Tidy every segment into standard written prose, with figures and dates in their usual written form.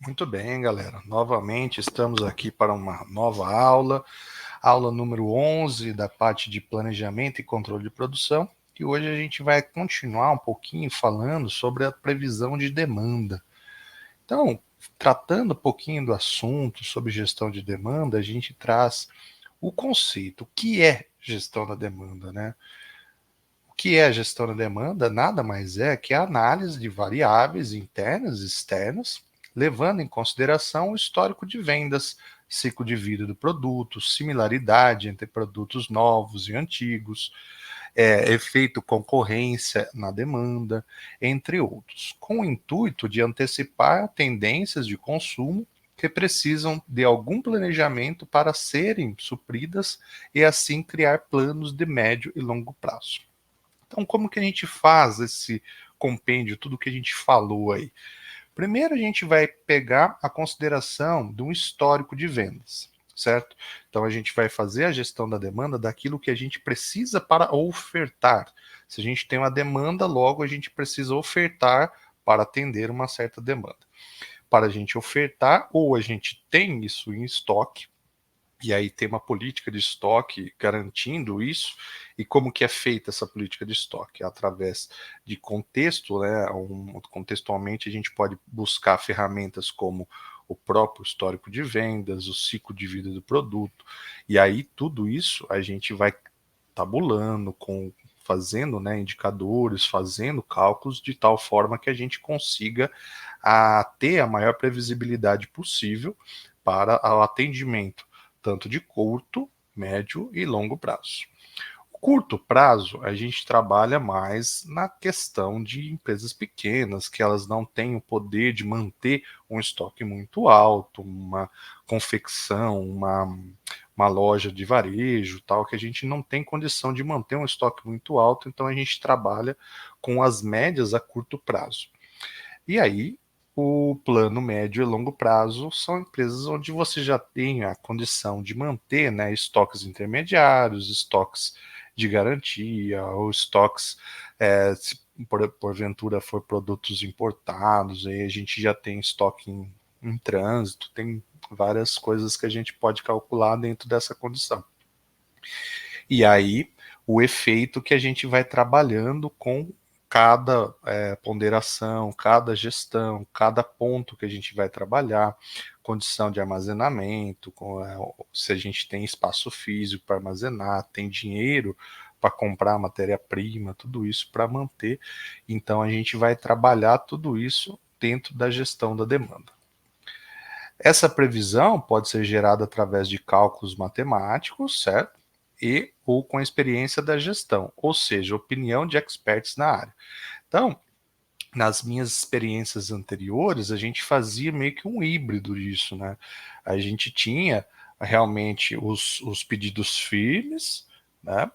Muito bem, galera. Novamente estamos aqui para uma nova aula número 11 da parte de planejamento e controle de produção. E hoje a gente vai continuar um pouquinho falando sobre a previsão de demanda. Então, tratando um pouquinho do assunto sobre gestão de demanda, a gente traz o conceito, o que é gestão da demanda, né? O que é a gestão da demanda? Nada mais é que a análise de variáveis internas e externas, levando em consideração o histórico de vendas, ciclo de vida do produto, similaridade entre produtos novos e antigos, efeito concorrência na demanda, entre outros, com o intuito de antecipar tendências de consumo que precisam de algum planejamento para serem supridas e assim criar planos de médio e longo prazo. Então, como que a gente faz esse compêndio, tudo que a gente falou aí? Primeiro, a gente vai pegar a consideração de um histórico de vendas, certo? Então, a gente vai fazer a gestão da demanda daquilo que a gente precisa para ofertar. Se a gente tem uma demanda, logo a gente precisa ofertar para atender uma certa demanda. Para a gente ofertar, ou a gente tem isso em estoque, e aí tem uma política de estoque garantindo isso. E como que é feita essa política de estoque? Através de contexto, né? Contextualmente a gente pode buscar ferramentas como o próprio histórico de vendas, o ciclo de vida do produto, e aí tudo isso a gente vai tabulando, fazendo, né, indicadores, fazendo cálculos de tal forma que a gente consiga ter a maior previsibilidade possível para o atendimento tanto de curto, médio e longo prazo. O curto prazo, a gente trabalha mais na questão de empresas pequenas, que elas não têm o poder de manter um estoque muito alto, uma confecção, uma loja de varejo, tal, que a gente não tem condição de manter um estoque muito alto, então a gente trabalha com as médias a curto prazo. E aí, o plano médio e longo prazo são empresas onde você já tem a condição de manter, né, estoques intermediários, estoques de garantia, ou estoques, se porventura for produtos importados, aí a gente já tem estoque em trânsito, tem várias coisas que a gente pode calcular dentro dessa condição. E aí, o efeito que a gente vai trabalhando com cada ponderação, cada gestão, cada ponto que a gente vai trabalhar, condição de armazenamento, se a gente tem espaço físico para armazenar, tem dinheiro para comprar matéria-prima, tudo isso para manter. Então, a gente vai trabalhar tudo isso dentro da gestão da demanda. Essa previsão pode ser gerada através de cálculos matemáticos, certo? E ou com a experiência da gestão, ou seja, opinião de experts na área. Então, nas minhas experiências anteriores, a gente fazia meio que um híbrido disso, né? A gente tinha realmente os pedidos firmes, né?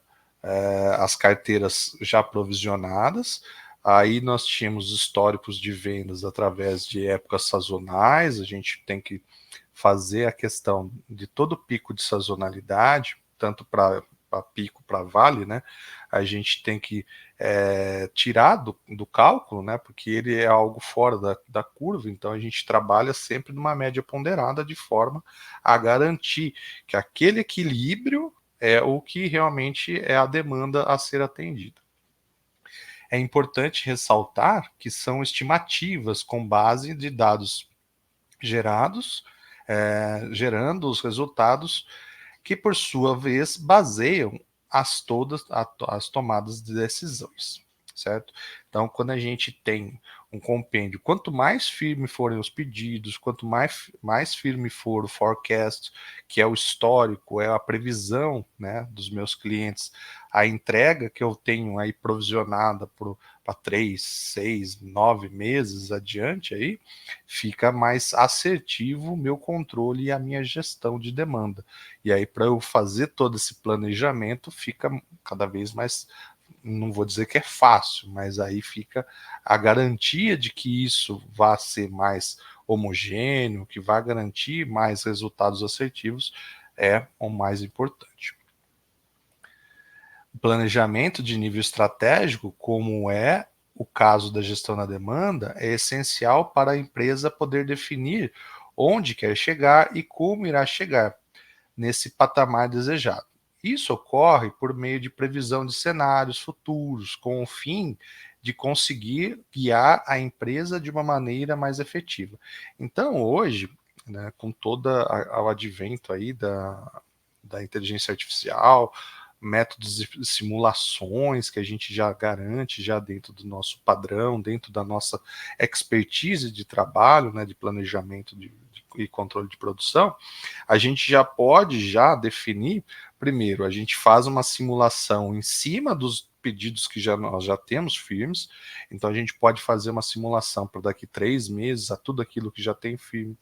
As carteiras já provisionadas, aí nós tínhamos históricos de vendas através de épocas sazonais, a gente tem que fazer a questão de todo pico de sazonalidade, tanto para pico, para vale, né? A gente tem que tirar do cálculo, né? Porque ele é algo fora da curva, então a gente trabalha sempre numa média ponderada de forma a garantir que aquele equilíbrio é o que realmente é a demanda a ser atendida. É importante ressaltar que são estimativas com base de dados gerados, gerando os resultados que, por sua vez, baseiam as tomadas de decisões, certo? Então, quando a gente tem um compêndio, quanto mais firme forem os pedidos, quanto mais firme for o forecast, que é o histórico, é a previsão, né, dos meus clientes, a entrega que eu tenho aí provisionada para 3, 6, 9 meses adiante aí, fica mais assertivo o meu controle e a minha gestão de demanda. E aí, para eu fazer todo esse planejamento, fica cada vez mais, não vou dizer que é fácil, mas aí fica a garantia de que isso vai ser mais homogêneo, que vai garantir mais resultados assertivos, é o mais importante. O planejamento de nível estratégico, como é o caso da gestão da demanda, é essencial para a empresa poder definir onde quer chegar e como irá chegar nesse patamar desejado. Isso ocorre por meio de previsão de cenários futuros, com o fim de conseguir guiar a empresa de uma maneira mais efetiva. Então, hoje, né, com todo o advento aí da inteligência artificial, métodos de simulações que a gente já garante já dentro do nosso padrão, dentro da nossa expertise de trabalho, né, de planejamento e controle de produção, a gente já pode já definir, primeiro, a gente faz uma simulação em cima dos pedidos que nós já temos firmes, então a gente pode fazer uma simulação para daqui 3 meses a tudo aquilo que já tem firme.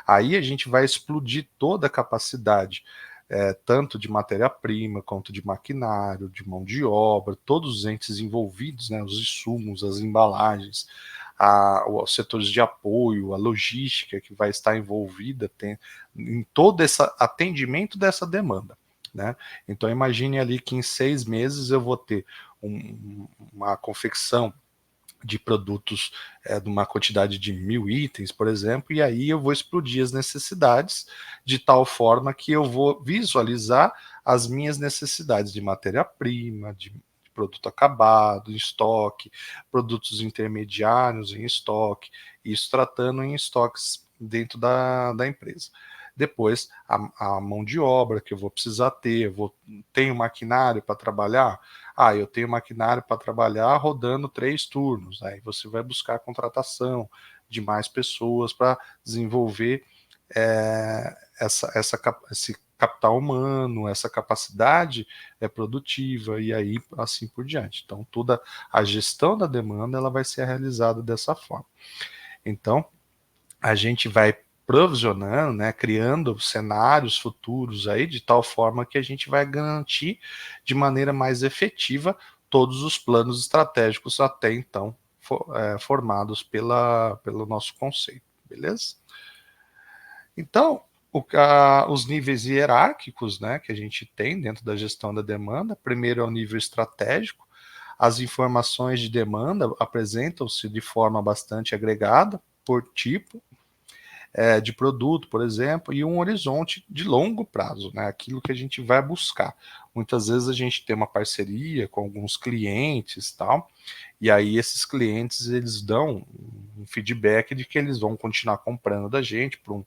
Aí a gente vai explodir toda a capacidade, tanto de matéria-prima, quanto de maquinário, de mão de obra, todos os entes envolvidos, né, os insumos, as embalagens, os setores de apoio, a logística que vai estar envolvida em todo esse atendimento dessa demanda. Né? Então imagine ali que em 6 meses eu vou ter uma confecção de produtos de uma quantidade de 1.000 itens, por exemplo, e aí eu vou explodir as necessidades de tal forma que eu vou visualizar as minhas necessidades de matéria-prima, de produto acabado, em estoque, produtos intermediários em estoque, isso tratando em estoques dentro da empresa. Depois, a mão de obra que eu vou precisar ter, tenho maquinário para trabalhar? Eu tenho maquinário para trabalhar rodando 3 turnos. Aí você vai buscar a contratação de mais pessoas para desenvolver esse capital humano, essa capacidade produtiva e aí assim por diante. Então, toda a gestão da demanda ela vai ser realizada dessa forma. Então, a gente vai provisionando, né, criando cenários futuros aí de tal forma que a gente vai garantir de maneira mais efetiva todos os planos estratégicos até então formados pelo nosso conceito, beleza? Então, os níveis hierárquicos, né, que a gente tem dentro da gestão da demanda, primeiro é o nível estratégico, as informações de demanda apresentam-se de forma bastante agregada, por tipo, de produto, por exemplo, e um horizonte de longo prazo, né? Aquilo que a gente vai buscar. Muitas vezes a gente tem uma parceria com alguns clientes, tal, e aí esses clientes eles dão um feedback de que eles vão continuar comprando da gente por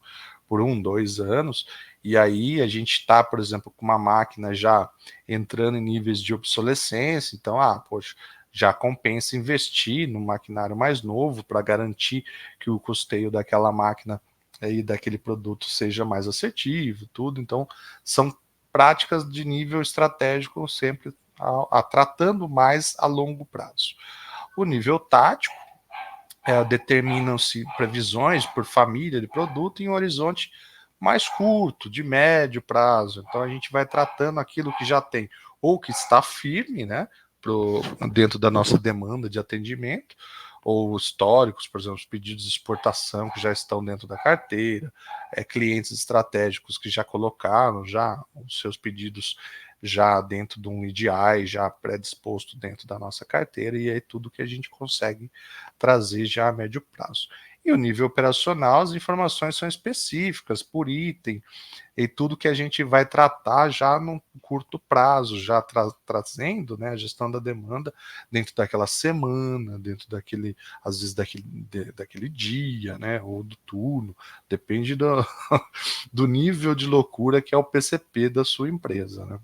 2 anos, e aí a gente está, por exemplo, com uma máquina já entrando em níveis de obsolescência, então, poxa, já compensa investir no maquinário mais novo para garantir que o custeio daquela máquina e daquele produto seja mais assertivo, tudo. Então, são práticas de nível estratégico sempre tratando mais a longo prazo. O nível tático, determinam-se previsões por família de produto em um horizonte mais curto, de médio prazo. Então, a gente vai tratando aquilo que já tem ou que está firme, né, dentro da nossa demanda de atendimento, ou históricos, por exemplo, os pedidos de exportação que já estão dentro da carteira, clientes estratégicos que já colocaram já os seus pedidos já dentro de um EDI, já predisposto dentro da nossa carteira, e aí tudo que a gente consegue trazer já a médio prazo. E o nível operacional, as informações são específicas, por item, e tudo que a gente vai tratar já num curto prazo, já trazendo, né, a gestão da demanda dentro daquela semana, dentro daquele, às vezes daquele dia, né, ou do turno, depende do nível de loucura que é o PCP da sua empresa, né.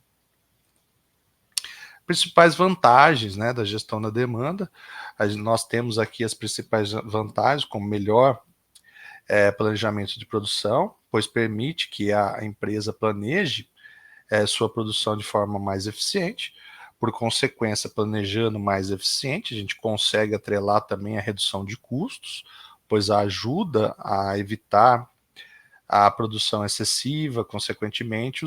Principais vantagens, né, da gestão da demanda, nós temos aqui as principais vantagens, como melhor planejamento de produção, pois permite que a empresa planeje sua produção de forma mais eficiente. Por consequência, planejando mais eficiente, a gente consegue atrelar também a redução de custos, pois ajuda a evitar a produção excessiva, consequentemente,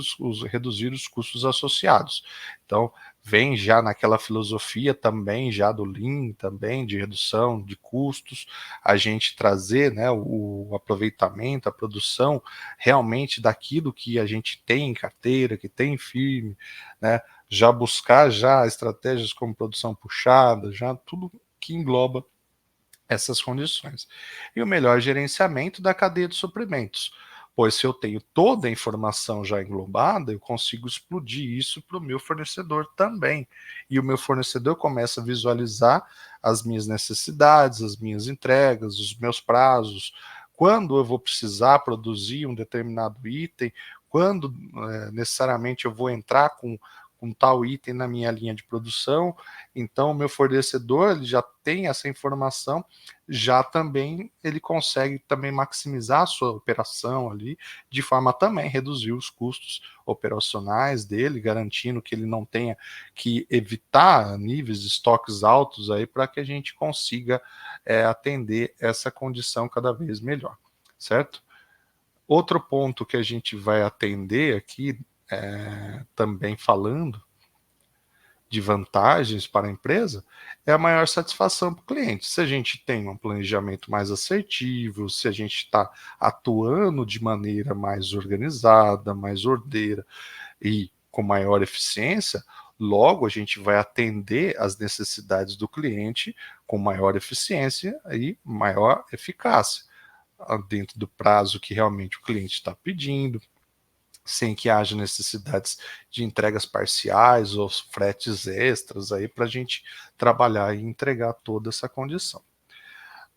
reduzir os custos associados. Então, vem já naquela filosofia também, já do Lean, também de redução de custos, a gente trazer, né, o aproveitamento, a produção realmente daquilo que a gente tem em carteira, que tem firme, né, já buscar já estratégias como produção puxada, já tudo que engloba essas condições. E o melhor gerenciamento da cadeia de suprimentos, pois se eu tenho toda a informação já englobada, eu consigo explodir isso para o meu fornecedor também. E o meu fornecedor começa a visualizar as minhas necessidades, as minhas entregas, os meus prazos, quando eu vou precisar produzir um determinado item, quando necessariamente eu vou entrar com tal item na minha linha de produção. Então, o meu fornecedor ele já tem essa informação, já também ele consegue também maximizar a sua operação ali, de forma a também reduzir os custos operacionais dele, garantindo que ele não tenha que evitar níveis de estoques altos aí para que a gente consiga atender essa condição cada vez melhor, certo? Outro ponto que a gente vai atender aqui, também falando de vantagens para a empresa, é a maior satisfação para o cliente. Se a gente tem um planejamento mais assertivo, se a gente está atuando de maneira mais organizada, mais ordeira e com maior eficiência, logo a gente vai atender as necessidades do cliente com maior eficiência e maior eficácia, dentro do prazo que realmente o cliente está pedindo, sem que haja necessidades de entregas parciais ou fretes extras aí para a gente trabalhar e entregar toda essa condição.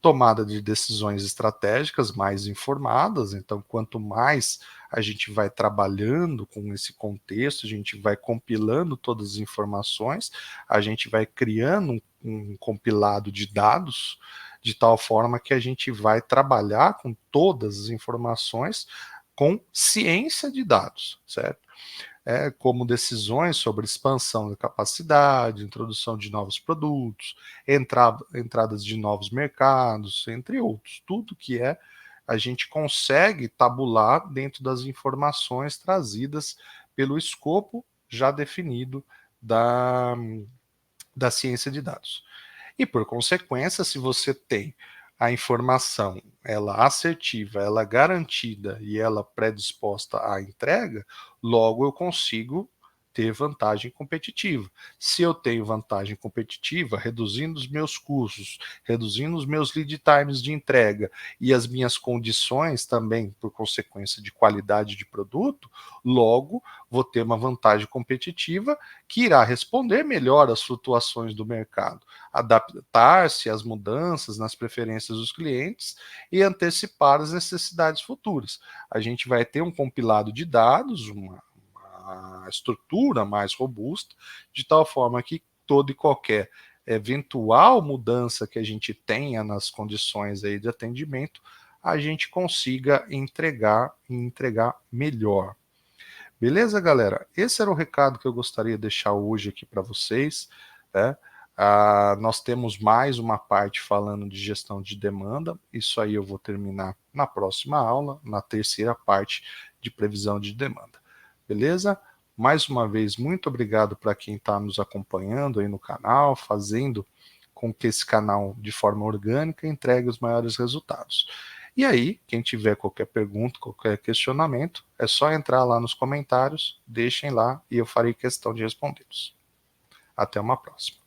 Tomada de decisões estratégicas mais informadas, então quanto mais a gente vai trabalhando com esse contexto, a gente vai compilando todas as informações, a gente vai criando um compilado de dados, de tal forma que a gente vai trabalhar com todas as informações com ciência de dados, certo? Como decisões sobre expansão da capacidade, introdução de novos produtos, entradas de novos mercados, entre outros. Tudo que a gente consegue tabular dentro das informações trazidas pelo escopo já definido da ciência de dados. E por consequência, se você tem a informação, ela assertiva, ela garantida e ela predisposta à entrega, logo eu consigo ter vantagem competitiva. Se eu tenho vantagem competitiva, reduzindo os meus custos, reduzindo os meus lead times de entrega e as minhas condições também, por consequência de qualidade de produto, logo vou ter uma vantagem competitiva que irá responder melhor às flutuações do mercado, adaptar-se às mudanças nas preferências dos clientes e antecipar as necessidades futuras. A gente vai ter um compilado de dados, uma estrutura mais robusta, de tal forma que toda e qualquer eventual mudança que a gente tenha nas condições aí de atendimento, a gente consiga entregar e entregar melhor. Beleza, galera? Esse era o recado que eu gostaria de deixar hoje aqui para vocês, né? Nós temos mais uma parte falando de gestão de demanda, isso aí eu vou terminar na próxima aula, na terceira parte de previsão de demanda. Beleza? Mais uma vez, muito obrigado para quem está nos acompanhando aí no canal, fazendo com que esse canal, de forma orgânica, entregue os maiores resultados. E aí, quem tiver qualquer pergunta, qualquer questionamento, é só entrar lá nos comentários, deixem lá e eu farei questão de respondê-los. Até uma próxima.